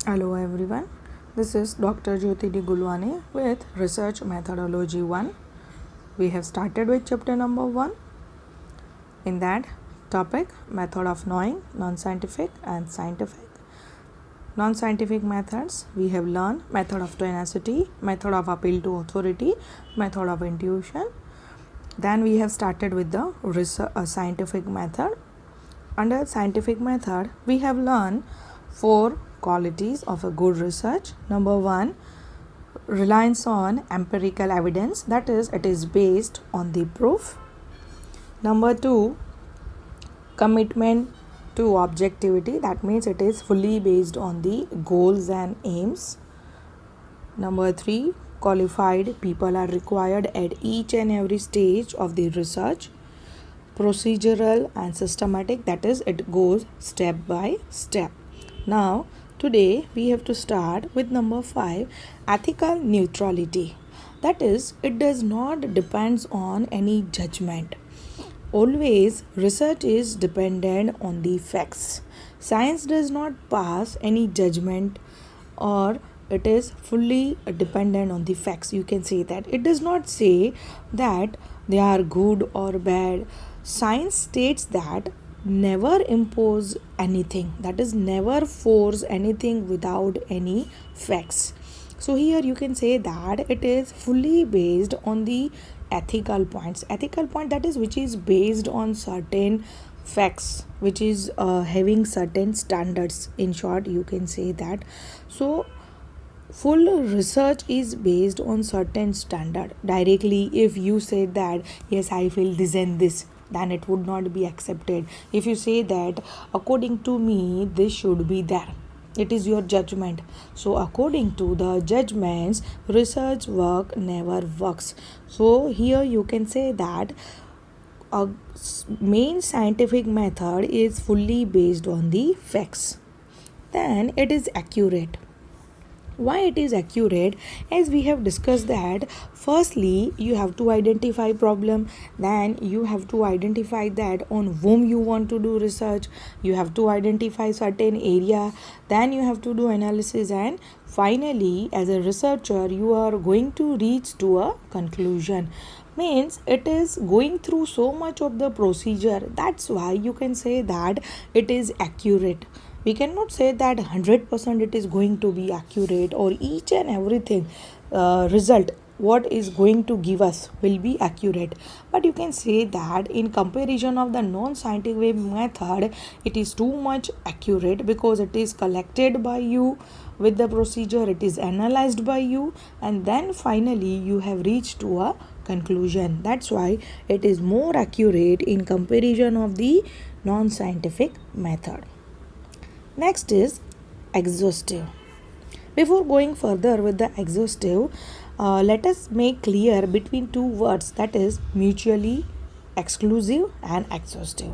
Hello everyone, this is Dr. Jyoti D. Gulwani with Research Methodology 1. We have started with chapter number 1. In that topic, method of knowing, non-scientific and scientific. Non-scientific methods, we have learned method of tenacity, method of appeal to authority, method of intuition. Then we have started with the scientific method. Under scientific method, we have learned 4 qualities of a good research. Number 1, reliance on empirical evidence, that is, it is based on the proof. Number 2, commitment to objectivity, that means it is fully based on the goals and aims. Number 3, qualified people are required at each and every stage of the research. Procedural and systematic, that is, it goes step by step. Now today we have to start with number 5, ethical neutrality, that is, it does not depends on any judgment. Always research is dependent on the facts. Science does not pass any judgment, or it is fully dependent on the facts. You can say that it does not say that they are good or bad. Science states that never impose anything, that is, never force anything without any facts. So here you can say that it is fully based on the ethical points. Ethical point, that is, which is based on certain facts, which is having certain standards. In short, you can say that. So full research is based on certain standard. Directly if you say that yes, I feel this and this, then it would not be accepted. If you say that according to me this should be there, it is your judgment. So according to the judgments, research work never works. So here you can say that a main scientific method is fully based on the facts. Then it is accurate. Why it is accurate? As we have discussed that firstly you have to identify problem, then you have to identify that on whom you want to do research, you have to identify certain area, then you have to do analysis, and finally as a researcher you are going to reach to a conclusion. Means it is going through so much of the procedure. That's why you can say that it is accurate. We cannot say that 100% it is going to be accurate, or each and everything result what is going to give us will be accurate. But you can say that in comparison of the non-scientific method, it is too much accurate because it is collected by you with the procedure, it is analyzed by you, and then finally you have reached to a conclusion. That's why it is more accurate in comparison of the non-scientific method. Next is exhaustive. Before going further with the exhaustive, let us make clear between two words, that is mutually exclusive and exhaustive.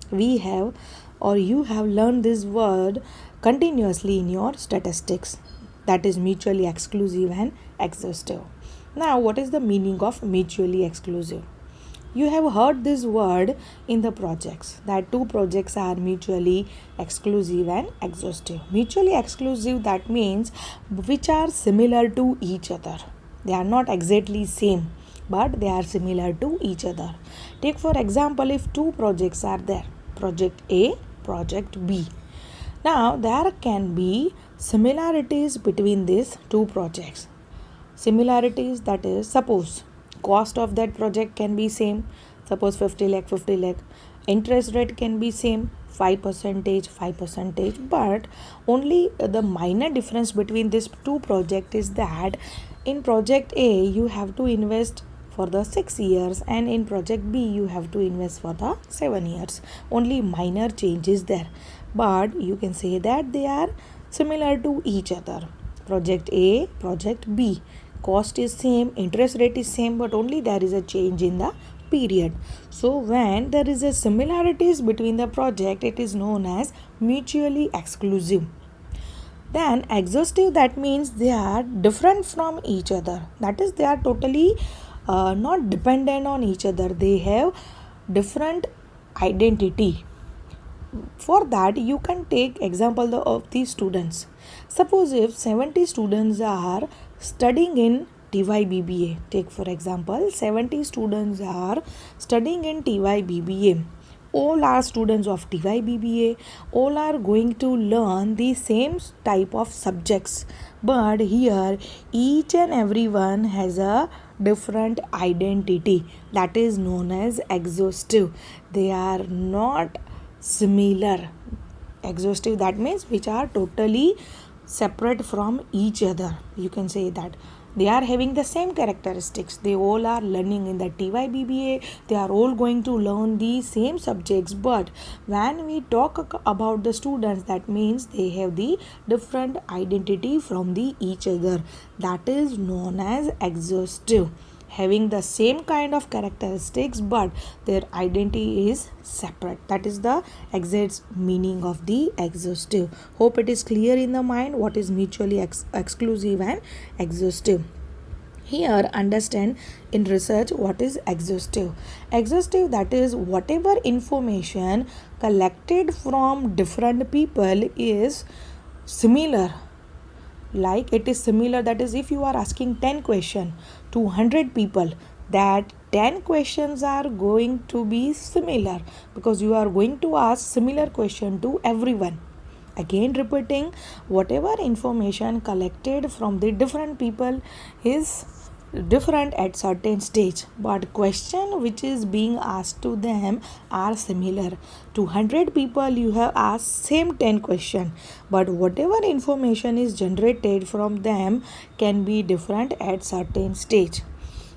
We have, or you have learned this word continuously in your statistics, that is mutually exclusive and exhaustive. Now what is the meaning of mutually exclusive? You have heard this word in the projects, that two projects are mutually exclusive and exhaustive. Mutually exclusive, that means which are similar to each other. They are not exactly same, but they are similar to each other. Take for example, if two projects are there, project A, project B. Now there can be similarities between these two projects. Similarities, that is, suppose cost of that project can be same, suppose 50 lakh, interest rate can be same, 5%, but only the minor difference between these two projects is that in project A you have to invest for the 6 years, and in project B you have to invest for the 7 years. Only minor changes there, but you can say that they are similar to each other. Project A, project B, cost is same, interest rate is same, but only there is a change in the period. So when there is a similarities between the project, it is known as mutually exclusive. Then exhaustive, that means they are different from each other, that is, they are totally not dependent on each other, they have different identity. For that, you can take example of the students. Suppose if 70 students are studying in TYBBA, take for example 70 students are studying in TYBBA. All are students of TYBBA, all are going to learn the same type of subjects, but here each and everyone has a different identity, that is known as exhaustive. They are not similar. Exhaustive, that means which are totally separate from each other. You can say that they are having the same characteristics. They all are learning in the TYBBA. They are all going to learn the same subjects, but when we talk about the students, that means they have the different identity from the each other. That is known as exhaustive, having the same kind of characteristics but their identity is separate. That is the exact meaning of the exhaustive. Hope it is clear in the mind what is mutually exclusive and exhaustive. Here understand in research what is exhaustive. Exhaustive, that is whatever information collected from different people is similar. Like it is similar, that is if you are asking 10 questions to 100 people, that 10 questions are going to be similar because you are going to ask similar question to everyone. Again repeating, whatever information collected from the different people is different at certain stage, but question which is being asked to them are similar. To 100 people you have asked same 10 question, but whatever information is generated from them can be different at certain stage.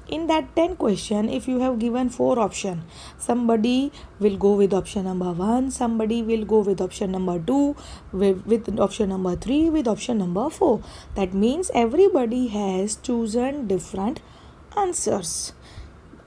In that 10 question, if you have given 4 option, somebody will go with option number 1, somebody will go with option number 2, with option number 3, with option number 4. That means everybody has chosen different answers.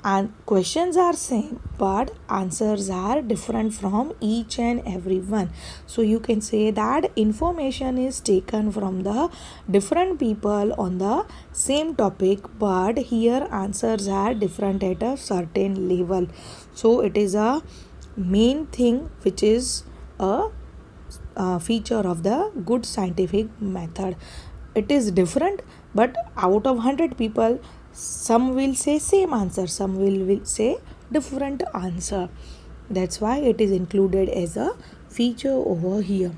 And questions are same but answers are different from each and every one. So you can say that information is taken from the different people on the same topic, but here answers are different at a certain level. So it is a main thing which is a feature of the good scientific method. It is different, but out of 100 people, some will say same answer, some will say different answer. That's why it is included as a feature over here.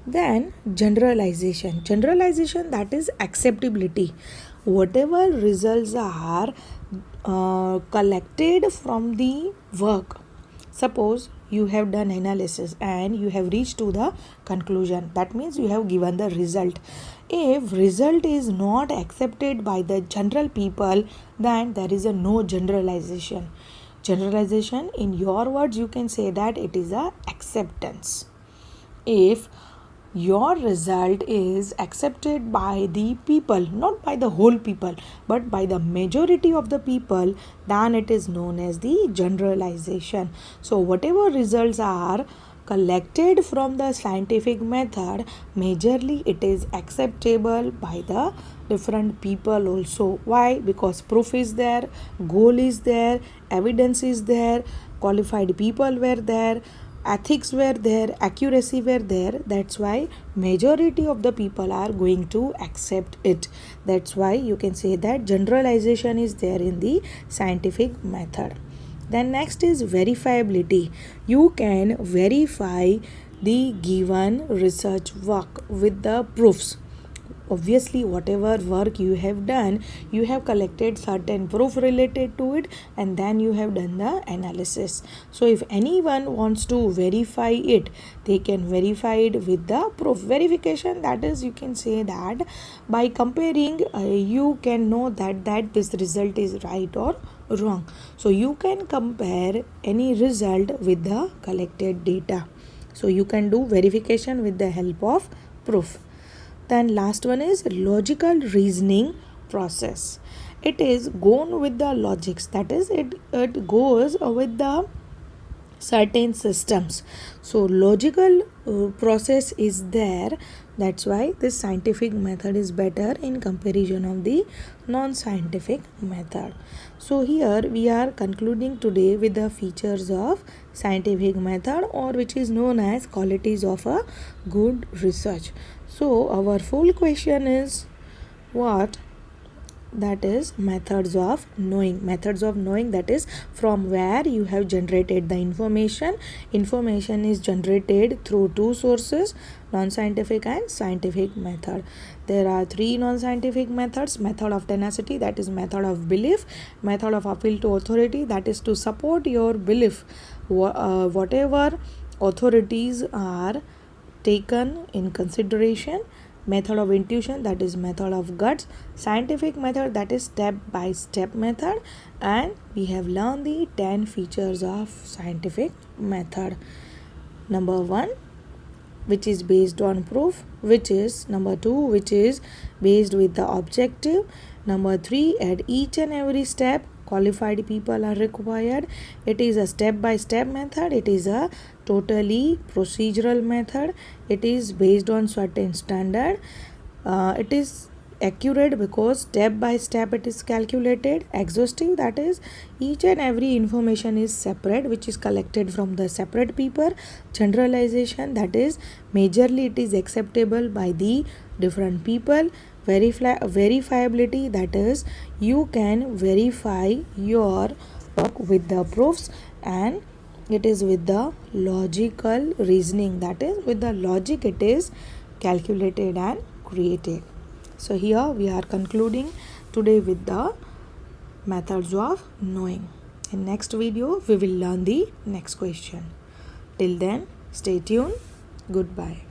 Then generalization. Generalization, that is acceptability. Whatever results are collected from the work. Suppose you have done analysis and you have reached to the conclusion. That means you have given the result. If result is not accepted by the general people, then there is a no generalization. Generalization, in your words, you can say that it is a acceptance. If your result is accepted by the people, not by the whole people, but by the majority of the people, then it is known as the generalization. So whatever results are collected from the scientific method, majorly it is acceptable by the different people also. Why? Because proof is there, goal is there, evidence is there, qualified people were there, ethics were there, accuracy were there. That's why majority of the people are going to accept it. That's why you can say that generalization is there in the scientific method. Then next is verifiability. You can verify the given research work with the proofs. Obviously, whatever work you have done, you have collected certain proof related to it and then you have done the analysis. So if anyone wants to verify it, they can verify it with the proof. Verification, that is, you can say that by comparing, you can know that this result is right or wrong. So you can compare any result with the collected data. So you can do verification with the help of proof. Then last one is logical reasoning process. It is gone with the logics, that is it goes with the certain systems. So logical process is there. That's why this scientific method is better in comparison of the non-scientific method. So here we are concluding today with the features of scientific method, or which is known as qualities of a good research. So our full question is what? That is methods of knowing. Methods of knowing, that is from where you have generated the information. Information is generated through two sources, non-scientific and scientific method. There are three non-scientific methods: method of tenacity, that is method of belief; method of appeal to authority, that is to support your belief. Whatever authorities are taken in consideration; method of intuition, that is method of guts; scientific method, that is step by step method. And we have learned the 10 features of scientific method. Number 1, which is based on proof, which is number 2, which is based with the objective. Number 3, at each and every step qualified people are required. It is a step by step method. It is a totally procedural method. It is based on certain standard. It is accurate because step by step it is calculated. Exhaustive, that is each and every information is separate, which is collected from the separate people. Generalization, that is majorly it is acceptable by the different people. Verifiability, that is you can verify your work with the proofs, and it is with the logical reasoning, that is with the logic it is calculated and created. So here we are concluding today with the methods of knowing. In next video we will learn the next question. Till then, stay tuned. Goodbye.